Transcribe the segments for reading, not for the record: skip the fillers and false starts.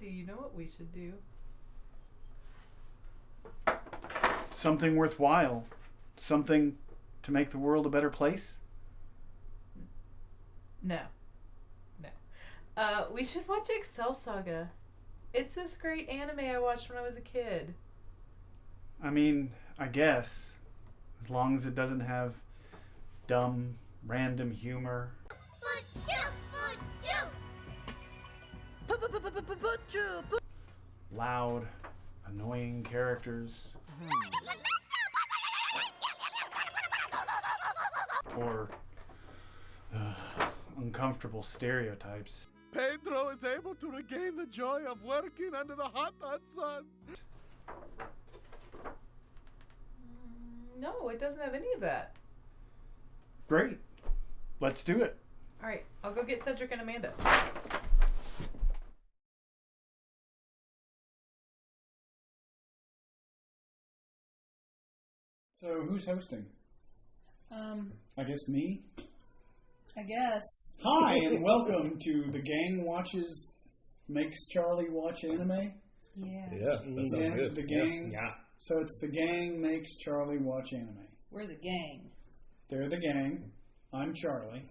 Do you know what we should do? Something worthwhile. Something to make the world a better place? No. We should watch Excel Saga. It's this great anime I watched when I was a kid. I mean, I guess. As long as it doesn't have dumb, random humor. Loud, annoying characters. Or uncomfortable stereotypes. Pedro is able to regain the joy of working under the hot sun. No, it doesn't have any of that. Great. Let's do it. All right, I'll go get Cedric and Amanda. So, who's hosting? I guess me? I guess. Hi, and welcome to The Gang Makes Charlie Watch Anime. Yeah. Yeah, that sounds good. The gang. Yeah. So it's The Gang Makes Charlie Watch Anime. We're the gang. They're the gang. I'm Charlie.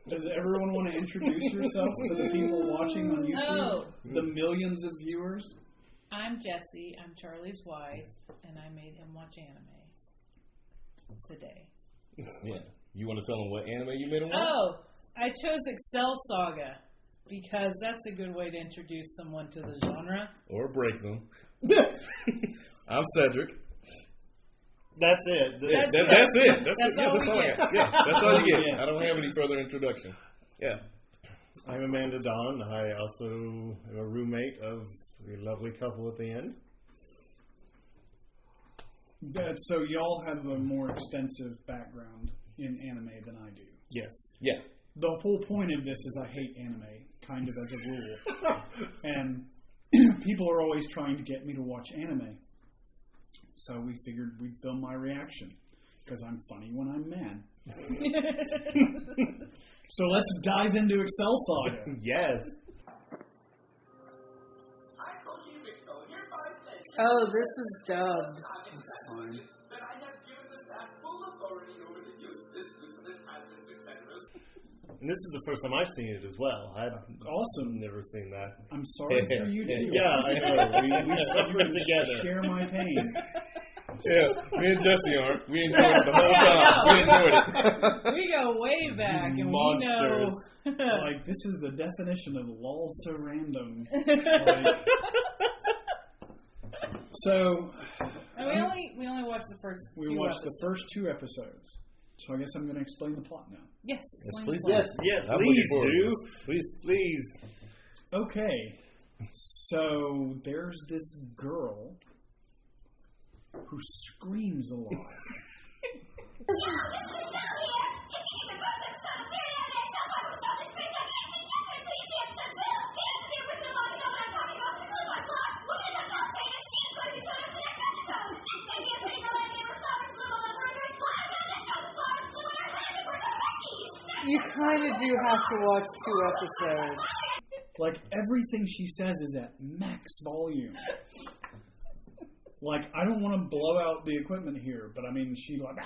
Does everyone want to introduce yourself to the people watching on YouTube? Oh. The millions of viewers? I'm Jessie. I'm Charlie's wife, and I made him watch anime today. Yeah. You want to tell them what anime you made him watch? Oh, I chose Excel Saga because that's a good way to introduce someone to the genre. Or break them. I'm Cedric. That's it. That's it. That's all we get. Yeah, that's all you get. Yeah. I don't have any further introduction. Yeah. I'm Amanda Dawn. I also am a roommate of the lovely couple at the end. So y'all have a more extensive background in anime than I do. Yes. Yeah. The whole point of this is I hate anime, kind of as a rule. And people are always trying to get me to watch anime. So we figured we'd film my reaction, because I'm funny when I'm mad. So let's dive into Excel Saga. Yes. Oh, this is dubbed. That's fine. And this is the first time I've seen it as well. I've Awesome. never seen that. I'm sorry for you too. Yeah, I know. We suffered together. Share my pain. Yeah, me and Jessie aren't. We enjoyed it the whole time. We enjoyed it. We go way back, and Monsters. we know. Like, this is the definition of lol so random. So, And we only watched the first two watched episodes. the first 2 episodes. So I guess I'm going to explain the plot now. Yes, Yes, explain please the plot. do. Yes, I'm please looking forward to do. this. Please. Okay, so there's this girl who screams a lot. You kind of do have to watch 2 episodes. Like, everything she says is at max volume. Like, I don't want to blow out the equipment here, but I mean, she like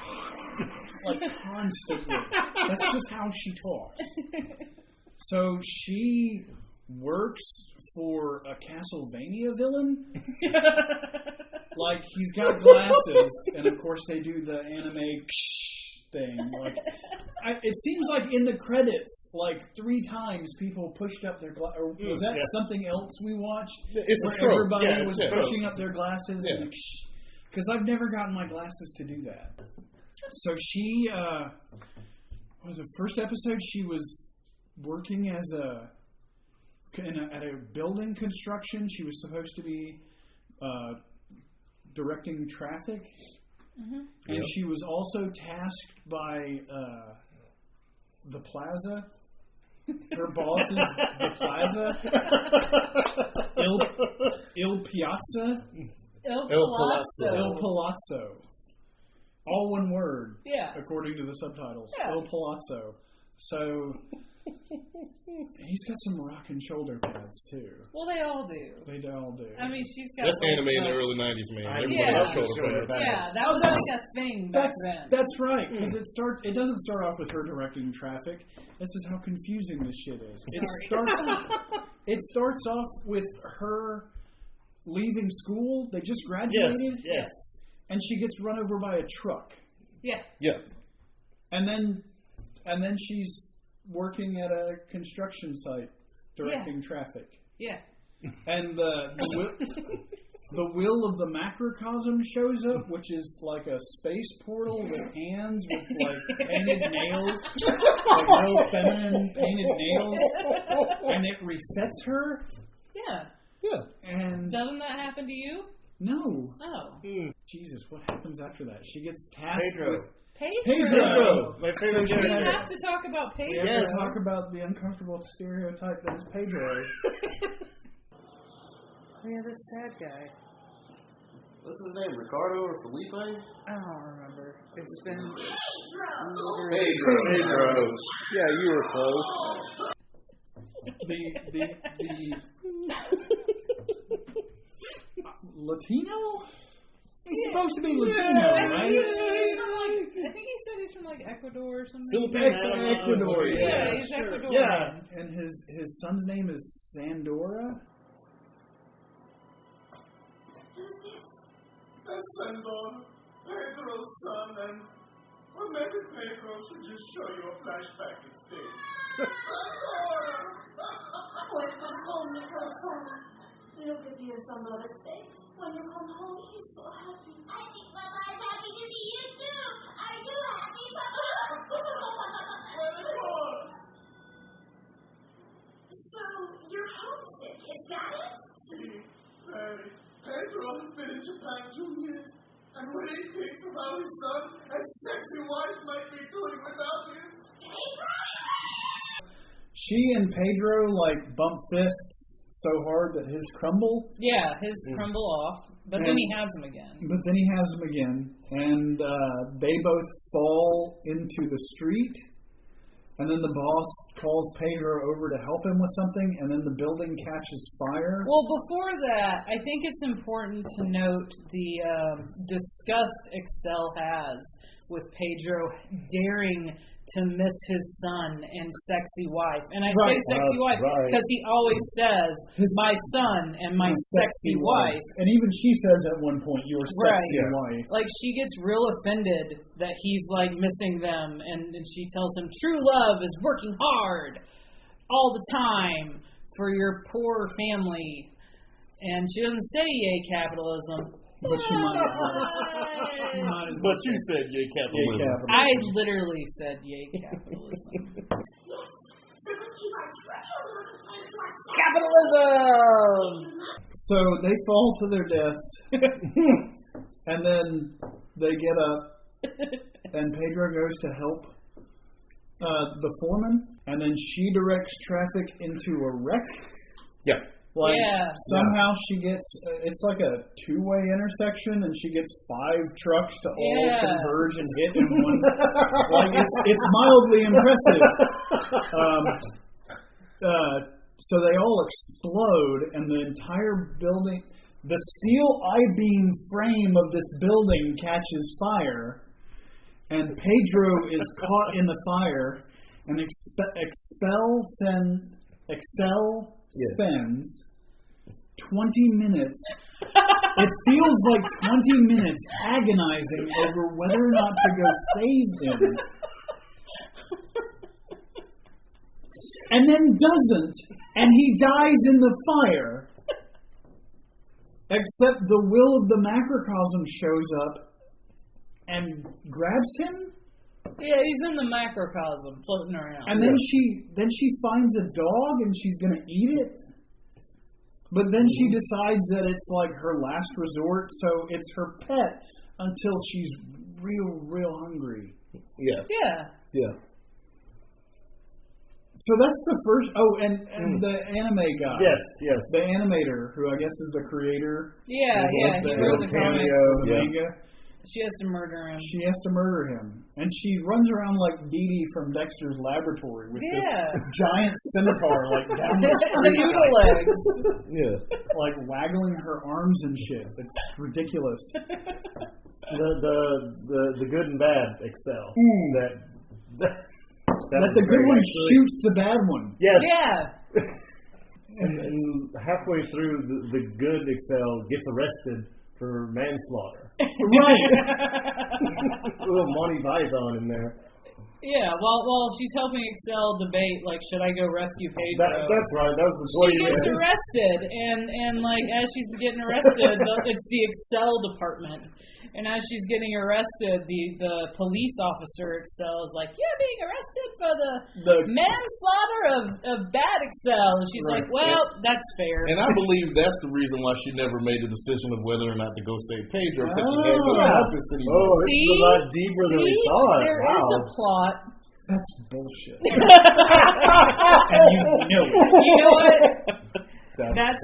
constantly. That's just how she talks. So she works for a Castlevania villain. Like, he's got glasses, and of course they do the anime thing. Like, it seems like in the credits, like 3 times people pushed up their glasses. Or was that something else we watched? It's where a trope. everybody Yeah, was it's a pushing trope. up their glasses and like, because I've never gotten my glasses to do that. So she, what was the first episode? She was working as at a building construction. She was supposed to be directing traffic. Mm-hmm. And Yep. she was also tasked by the Plaza. Her boss is the Plaza. Il Piazza. El Palazzo. Il Palazzo. All one word. Yeah. According to the subtitles. Yeah. Il Palazzo. So He's got some rocking shoulder pads too. Well, they all do. They all do. I mean, she's got. That's like, anime in the early '90s, man. Everybody Yeah. had shoulder pads. Yeah, that was like a thing back then. That's right. Because it doesn't start off with her directing traffic. This is how confusing this shit is. It starts off with her leaving school. They just graduated. Yes. And she gets run over by a truck. Yeah. Yeah. And then she's working at a construction site directing traffic. Yeah. And the will of the macrocosm shows up, which is like a space portal with hands with like painted nails, like real feminine painted nails, and it resets her. Yeah. Yeah. And Doesn't that happen to you? no, Oh. Jesus, what happens after that? She gets tasked Pedro. with Pedro. My favorite We character. have to talk about We Pedro. have to talk about the uncomfortable stereotype that is Pedro. Oh, yeah, this sad guy. What's his name? Ricardo or Felipe? I don't remember. It's been Pedro. Yeah, you were close. The Latino? He's supposed to be Latino, right? He's from I think he said he's from like Ecuador or something. Ecuador, Yeah, he's Ecuadorian. Yeah, and his son's name is Sandora. That's Sandor, Pedro's son, and well, maybe Pedro should just show you a flashback instead. Sandora! Welcome home, little son. Look at your son of mistakes. When you come home, he's so happy. I think Mama is happy to see you too. Are you happy, Papa? Well, of course. So, you're homesick, is that it? See, Pedro has been in Japan 2 years, and when he thinks of how his son and sexy wife might be doing without him. She and Pedro like bump fists so hard that his crumble. Yeah, his crumble off, but then he has them again. But then he has them again, and they both fall into the street. And then the boss calls Pedro over to help him with something, and then the building catches fire. Well, before that, I think it's important to note the disgust Excel has with Pedro daring to miss his son and sexy wife. And I say sexy wife because he always says, my son and my sexy wife. And even she says at one point, your sexy wife. Like, she gets real offended that he's, like, missing them. And she tells him, true love is working hard all the time for your poor family. And she doesn't say yay capitalism. But she might as well. But you said yay capitalism. I literally said yay capitalism. Capitalism! So they fall to their deaths, and then they get up, and Pedro goes to help the foreman, and then she directs traffic into a wreck. Yeah. Like, somehow she gets, it's like a two-way intersection, and she gets 5 trucks to all converge and hit in one. Like, it's mildly impressive. So they all explode, and the entire building, the steel I-beam frame of this building catches fire, and Pedro is caught in the fire, and Excel spends 20 minutes. It feels like 20 minutes agonizing over whether or not to go save him. And then doesn't, and he dies in the fire. Except the will of the macrocosm shows up and grabs him. Yeah, he's in the macrocosm, floating around. And then she finds a dog and she's gonna eat it. But then she decides that it's like her last resort, so it's her pet until she's real hungry. Yeah. Yeah. Yeah. So that's the first. Oh, and the anime guy. Yes. The animator, who I guess is the creator. Yeah. He wrote the cameo, comics. the manga. She has to murder him. She has to murder him. And she runs around like Dee Dee from Dexter's Laboratory with this giant scimitar like down the The street. noodle legs. Yeah. Like waggling her arms and shit. It's ridiculous. The good and bad Excel. That the good one shoots the bad one. Yes. Yeah. And halfway through, the good Excel gets arrested for manslaughter. Right. A little Monty Python in there. Yeah, while she's helping Excel debate, like, should I go rescue Pedro? That's right. That was the She gets arrested, and like, as she's getting arrested, it's the Excel department. And as she's getting arrested, the police officer Excel is like, "You're being arrested for the manslaughter of bad Excel." And she's like, "Well, that's fair." And I believe that's the reason why she never made the decision of whether or not to go save Pedro, because she had no purpose anymore. Oh, it's a lot deeper than we thought. There is a plot. That's bullshit. And you know it. You know what? That's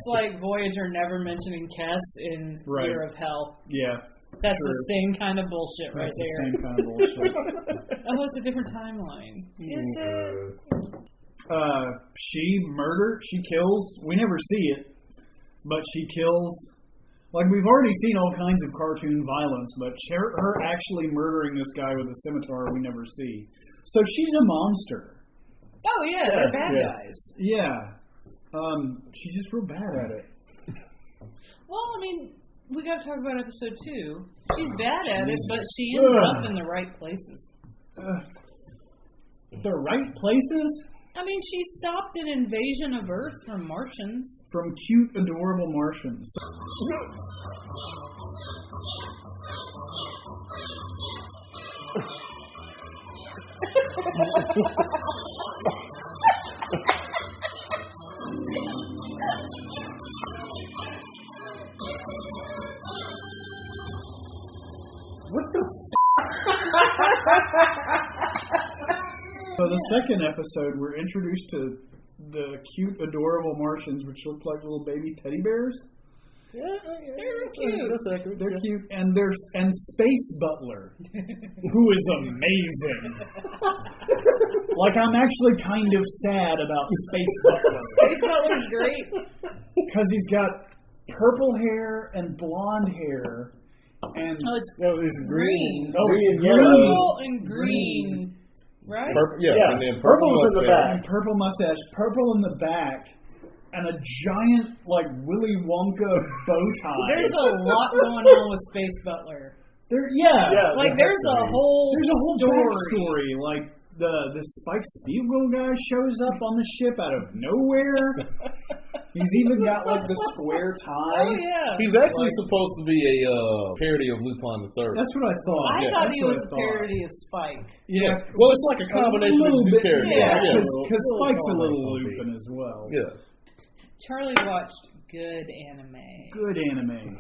like Voyager never mentioning Kess in Year of Hell. Yeah. That's the same kind of bullshit right That's there. the same kind of bullshit. Oh, it's a different timeline. Is it? She kills. We never see it, but she kills. Like, we've already seen all kinds of cartoon violence, but her actually murdering this guy with a scimitar we never see. So she's a monster. Oh, yeah, they're bad guys. Yeah. She's just real bad at it. Well, I mean, we got to talk about episode 2. She's bad at it, but she ends up in the right places. The right places? I mean, she stopped an invasion of Earth from Martians. From cute, adorable Martians. What the So the second episode, we're introduced to the cute, adorable Martians, which look like little baby teddy bears. Yeah, they're cute. They're cute, and Space Butler, who is amazing. Like, I'm actually kind of sad about Space Butler. Space Butler's great. Because he's got purple hair and blonde hair. And it's green. Oh, it's green. Purple and green. Right? Purple, yeah, and then purple in the back. And purple mustache, purple in the back, and a giant, like, Willy Wonka bow tie. There's a lot going on with Space Butler. There's a whole backstory. Like, the Spike Spiegel guy shows up on the ship out of nowhere. He's even got, like, the square tie. Oh, yeah. He's actually supposed to be a parody of Lupin III. That's what I thought. I thought he was a parody of Spike. Yeah. Well, it's like a combination of two characters. Yeah, because Spike's a little Lupin as well. Yeah. Charlie watched good anime. Good anime.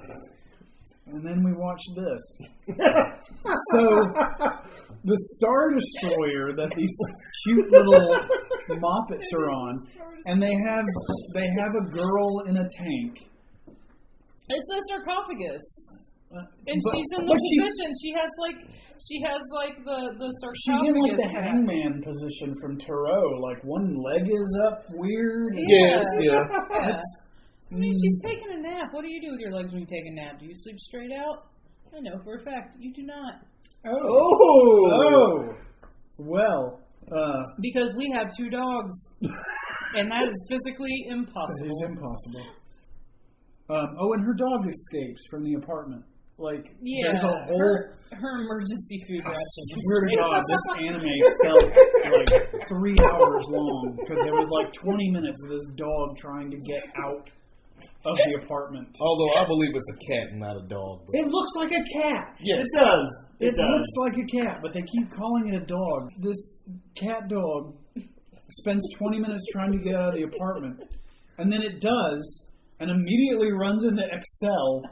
And then we watched this. So, the Star Destroyer that these cute little moppets are on, and they have a girl in a tank. It's a sarcophagus. And she's in the position. She has the sarcophagus. She's in like the hangman position from Tarot. Like, one leg is up weird. Yes, yeah. I mean, she's taking a nap. What do you do with your legs when you take a nap? Do you sleep straight out? I know for a fact you do not. Oh. Well. Because we have 2 dogs. And that is physically impossible. It is impossible. And her dog escapes from the apartment. Like, there's a whole... Her emergency food ration. I swear to God, this anime felt like 3 hours long. Because there was like 20 minutes of this dog trying to get out of the apartment. Although I believe it's a cat and not a dog. It looks like a cat. Yes. It does. It looks like a cat, but they keep calling it a dog. This cat dog spends 20 minutes trying to get out of the apartment. And then it does, and immediately runs into Excel.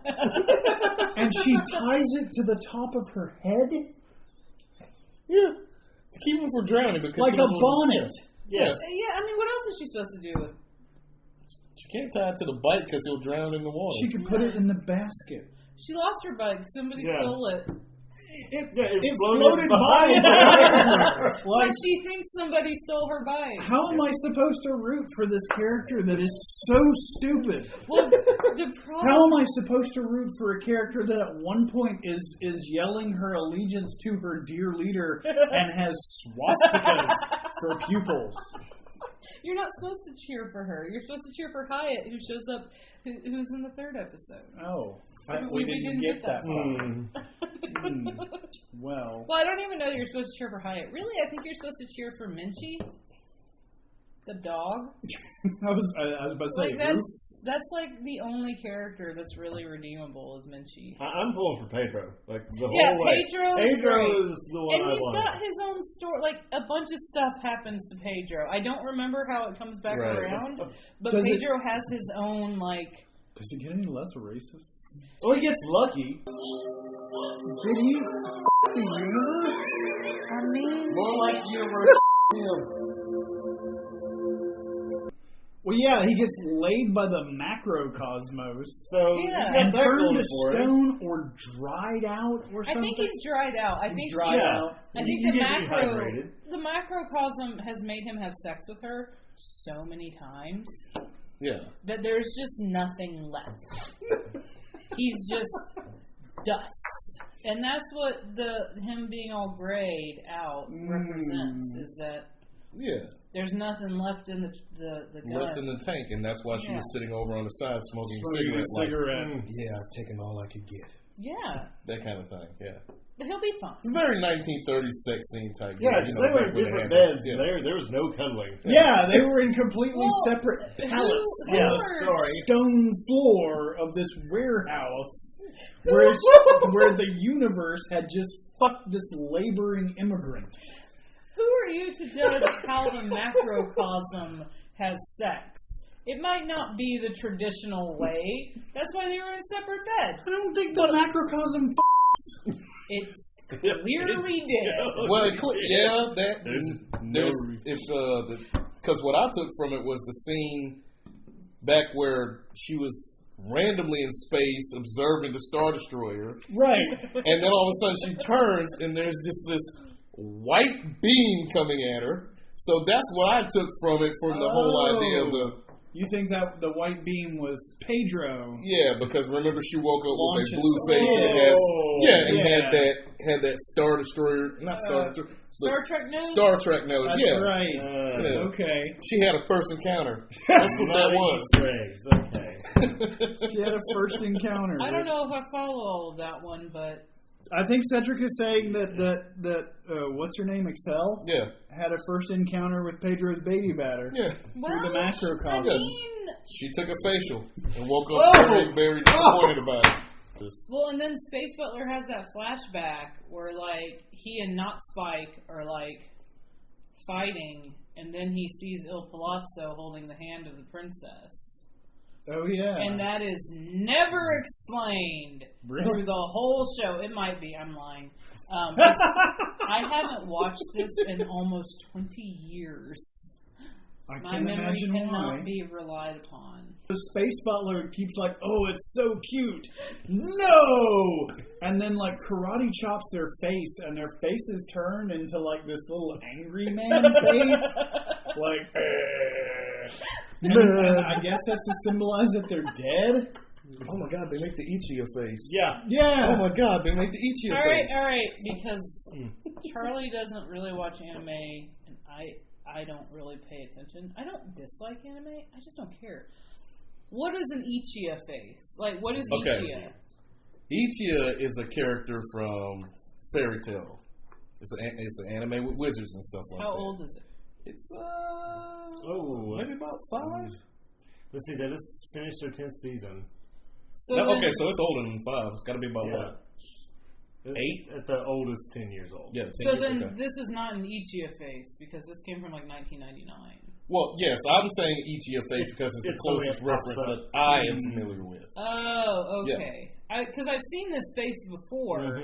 And she ties it to the top of her head. Yeah. To keep him from drowning. Because like a bonnet. Yes. Yeah, I mean, what else is she supposed to do with She can't tie it to the bike because he'll drown in the water. She could put it in the basket. She lost her bike. Somebody stole it. It floated by her. Like, she thinks somebody stole her bike. How am I supposed to root for this character that is so stupid? Well, the problem... How am I supposed to root for a character that at one point is yelling her allegiance to her dear leader and has swastikas for pupils? You're not supposed to cheer for her. You're supposed to cheer for Hyatt, who shows up, who's in the 3rd episode. Oh. We didn't get that far. Well, I don't even know that you're supposed to cheer for Hyatt. Really, I think you're supposed to cheer for Minchie, the dog. I was about to say, that's like the only character that's really redeemable is Minchie. I'm pulling for Pedro. Like the whole way. Pedro is the one and I he's want. got his own story. Like a bunch of stuff happens to Pedro. I don't remember how it comes back around, but Pedro has his own like. Does he get any less racist? Oh, he gets lucky. Did he? The universe? I mean, More like universe. Well, yeah, he gets laid by the macrocosmos. So and turned to stone or dried out or something. I think he's dried out. I think the macrocosm has made him have sex with her so many times. Yeah. That there's just nothing left. He's just dust. And that's what him being all grayed out represents, is that there's nothing left in the gun. Left in the tank, and that's why she was sitting over on the side smoking a cigarette. Yeah, I've taken all I could get. Yeah. That kind of thing, yeah. But he'll be fine. It's very 1930s sex scene type. Yeah, because they were in different beds. Yeah. There was no cuddling. Yeah, they were in completely separate pallets on the stone floor of this warehouse where the universe had just fucked this laboring immigrant. Who are you to judge how the macrocosm has sex? It might not be the traditional way. That's why they were in separate beds. I don't think the macrocosm f***s. It's clearly did. Well, because what I took from it was the scene back where she was randomly in space observing the Star Destroyer. Right. And then all of a sudden she turns and there's this white beam coming at her. So that's what I took from it, from the whole idea of the... You think that the white beam was Pedro? Yeah, because remember she woke up with a blue face and had that Star Destroyer, not Star Destroyer, Star Trek nose. Star Trek nose. That's right. Okay. She had a first encounter. That's what that was. Okay. She had a first encounter. I don't know if I follow all of that one, but I think Cedric is saying that what's her name, Excel? Yeah. Had a first encounter with Pedro's baby batter. Yeah. Through the macrocosm. I mean, she took a facial and woke up very disappointed about it. Well, and then Space Butler has that flashback where, like, he and Not Spike are, like, fighting, and then he sees Il Palazzo holding the hand of the princess. Oh, yeah. And that is never explained through the whole show. It might be. I'm lying. I haven't watched this in almost 20 years. My memory cannot be relied upon. The Space Butler keeps like, oh, it's so cute. No! And then, like, karate chops their face, and their faces turn into, like, this little angry man face. Like, and I guess that's to symbolize that they're dead. Oh my God, they make the Ichiya face. Yeah. Oh my God, they make the Ichiya face. All right, because Charlie doesn't really watch anime, and I don't really pay attention. I don't dislike anime. I just don't care. What is an Ichiya face? Like, what is Ichiya? Ichiya is a character from Fairy Tail. It's an anime with wizards and stuff like that. How old is it? It's maybe about 5. Let's see, they just finished their 10th season. So so it's older than 5. It's got to be about what? 8 at the oldest, 10 years old. Yeah. So then this is not an Ichiya face because this came from like 1999. Well, yes, I'm saying Ichiya face because it's the closest reference that I am familiar with. Oh, okay. Because I've seen this face before,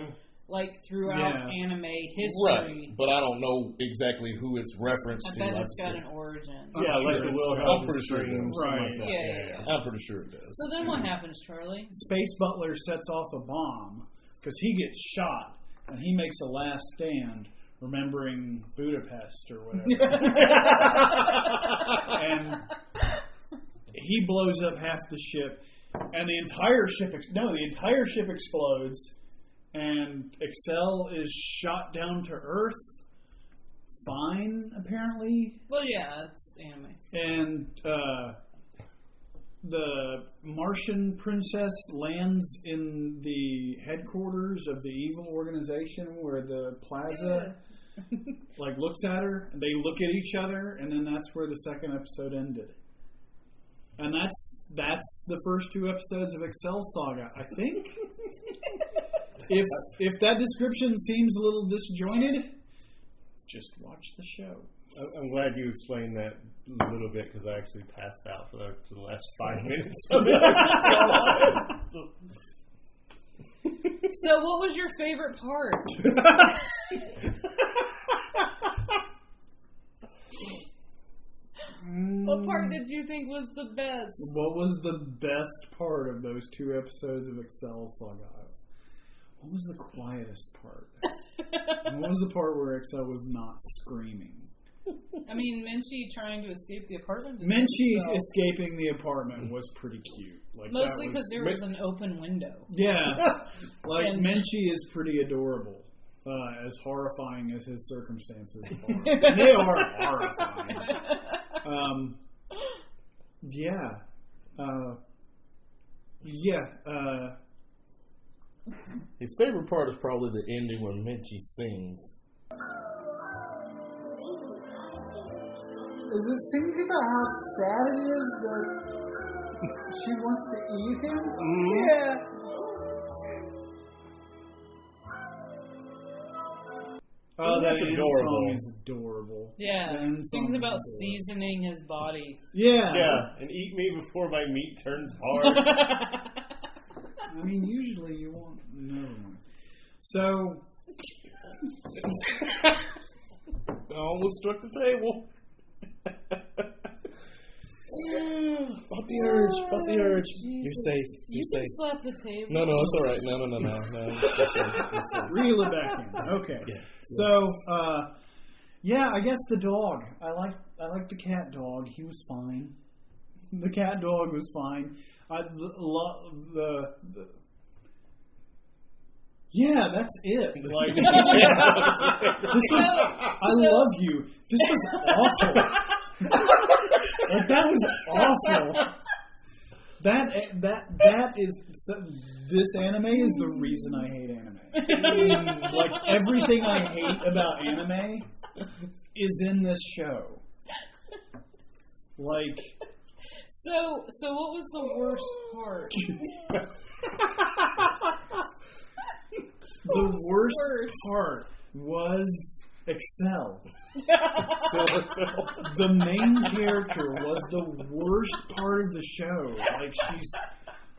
like throughout anime history. Right, but I don't know exactly who it's referenced I to. bet it's got an origin. Yeah, like the Wilhelm I'm pretty sure it string, does. something Right. like that. Yeah. I'm pretty sure it does. So then what happens, Charlie? Space Butler sets off a bomb because he gets shot and he makes a last stand, remembering Budapest or whatever. And he blows up half the ship, and the entire ship explodes, and Excel is shot down to Earth. Fine, apparently. Well, yeah, it's anime. And the Martian princess lands in the headquarters of the evil organization where the plaza like looks at her, and they look at each other, and then that's where the second episode ended. And that's the first 2 episodes of Excel Saga, I think. If that description seems a little disjointed, just watch the show. I'm glad you explained that a little bit because I actually passed out for the last 5 minutes of it. So what was your favorite part? What part did you think was the best? What was the best part of those 2 episodes of Excel Saga? What was the quietest part? And what was the part where Excel was not screaming? I mean, Minchie trying to escape the apartment. Minchie escaping the apartment was pretty cute. Like, mostly because there was an open window. Yeah. Like, And- Minchie is pretty adorable. As horrifying as his circumstances are. And they are horrifying. His favorite part is probably the ending where Minchie sings. Is it thinking about how sad it is that she wants to eat him? Mm-hmm. Yeah. Oh, that That's end adorable. song is adorable. Yeah, The end song sings is about adorable. seasoning his body. Yeah. Yeah, and eat me before my meat turns hard. I mean, usually you won't know. So, I almost struck the table. About the urge. You're safe. You You're can safe. slap the table. No, it's all right. No. You're safe. You're safe. reel it back in. Okay. Yeah. So, I guess the dog. I like the cat dog. He was fine. The cat dog was fine. Yeah, that's it. Like, I love you. This was awful. Like, that was awful. That is this anime is the reason I hate anime. Like, everything I hate about anime is in this show. Like, So what was the worst part? the worst part was Excel. The main character was the worst part of the show.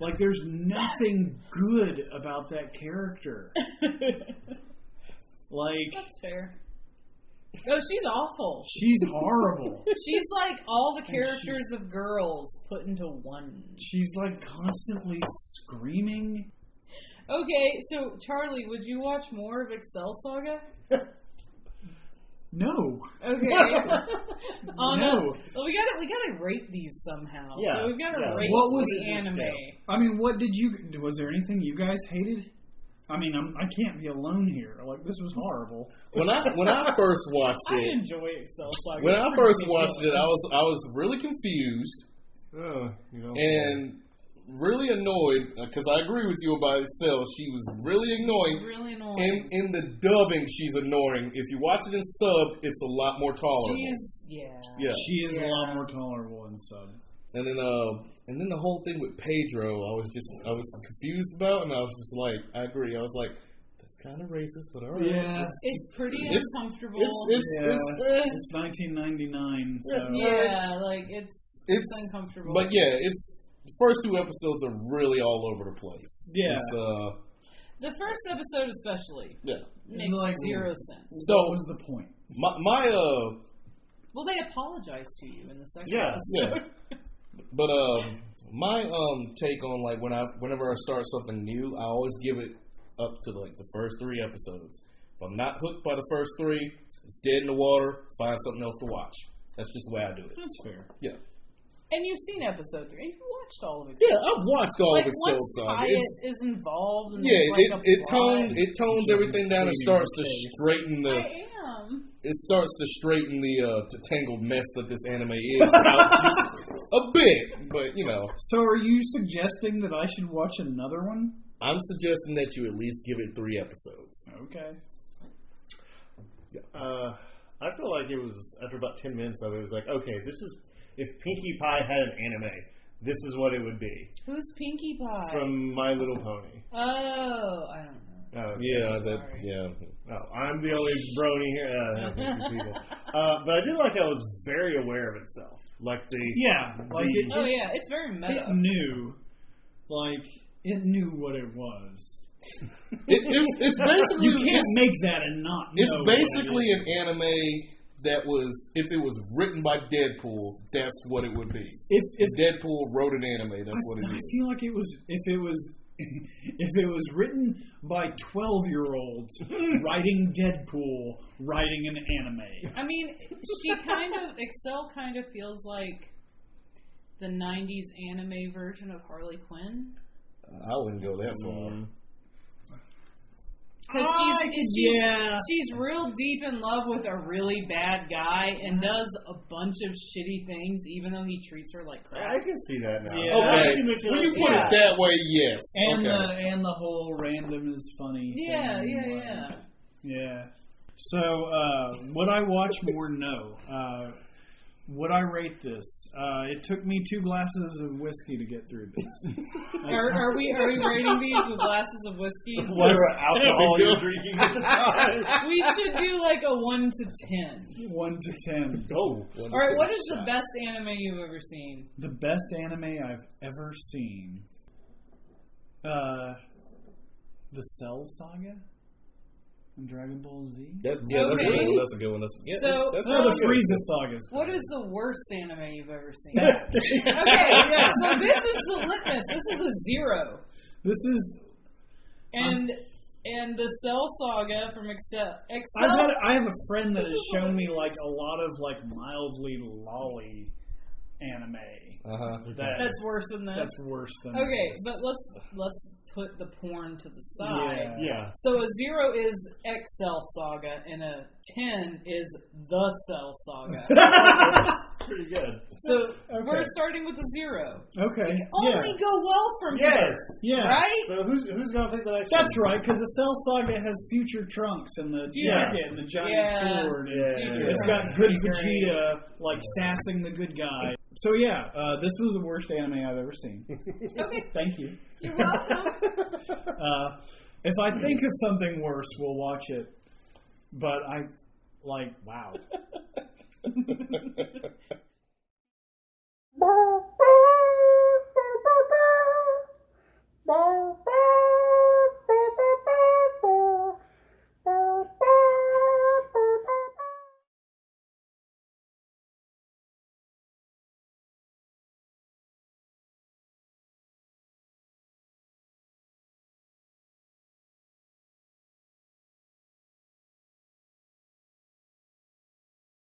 Like, there's nothing good about that character. Like, That's fair. Oh, she's awful. she's horrible. She's like all the characters of girls put into one. She's like constantly screaming. Okay, so Charlie, would you watch more of Excel Saga? No. Okay. No. Well, we gotta rate these somehow. Yeah, So we've got to yeah. rate What was the it? anime. I mean, was there anything you guys hated? I mean, I can't be alone here. Like, this was horrible. When I first watched I it, enjoy Excel Saga. when I It's first pretty watched it, ridiculous. I was really confused You know, and really annoyed because I agree with you about Excel. She was really annoying. really annoying. In the dubbing, she's annoying. If you watch it in sub, it's a lot more tolerable. Yeah. She is a lot more tolerable in sub. And then the whole thing with Pedro, I was confused about, and I was just like, I agree. I was like, that's kind of racist, but all right. Yeah. It's pretty It's- uncomfortable. It's 1999, so Yeah, like it's uncomfortable. But yeah, the first 2 episodes are really all over the place. Yeah. It's, The first episode especially Yeah. makes Like, zero sense. So what was the point? my Well, they apologize to you in the second Yeah, episode. But my take on like whenever I start something new, I always give it up to like the first 3 episodes. If I'm not hooked by the first 3, it's dead in the water. Find something else to watch. That's just the way I do it. That's fair. Yeah. And you've seen episode 3. And you've watched all of it. Yeah, I've watched all Like of Excel once Saga. Hyatt is involved. And Yeah, there's, like, it a plot. tones everything down and starts to straighten the. I am. It starts to straighten the tangled mess that this anime is out just a bit, but you know. So are you suggesting that I should watch another one? I'm suggesting that you at least give it 3 episodes. Okay. I feel like it was after about 10 minutes of it, it was like, okay, this is if Pinkie Pie had an anime, this is what it would be. Who's Pinkie Pie? From My Little Pony. Oh, I don't know. Okay. Yeah. Oh, I'm the only brony here. People. But I did like that it was very aware of itself. Like It's very meta. It knew, it knew what it was. It's basically You can't make that and not know. It's basically what it an anime that was, if it was written by Deadpool, that's what it would be. If Deadpool wrote an anime, that's what it is. I feel like it was if it was written by 12-year-olds writing Deadpool, writing an anime. I mean, Excel kind of feels like the 90s anime version of Harley Quinn. I wouldn't go that far. She's real deep in love with a really bad guy and does a bunch of shitty things, even though he treats her like crap. I can see that now. Yeah. Okay, when you put it that way, yes. And the whole random is funny. Yeah, thing. yeah. Yeah. So, would I watch more? No. Would I rate this? It took me 2 glasses of whiskey to get through this. Are we rating these with glasses of whiskey? Whatever alcohol you're drinking at the time. We should do like a 1 to 10. 1 to 10. Oh. All right, what is the best anime you've ever seen? The best anime I've ever seen. The Cell Saga? Dragon Ball Z? That's a good one. That's a good one. The Frieza sagas. What is the worst anime you've ever seen? Okay, so this is the litmus. This is a 0. This is... And the Cell Saga from Excel. I have a friend that has shown me like a lot of like mildly lolly anime. That's worse than this. That's worse than Okay, this. but let's put the porn to the side. Yeah. So a 0 is Excel Saga, and a 10 is the Cell Saga. Pretty good. So we're starting with a 0. Okay. Only go well from here. Yeah. Right? So who's going to pick the next That's one? right, because the Cell Saga has future Trunks and the jacket and the giant sword. And it's got good Vegeta like sassing the good guy. So this was the worst anime I've ever seen. Okay. Thank you. You're welcome. If I think of something worse, we'll watch it. But wow.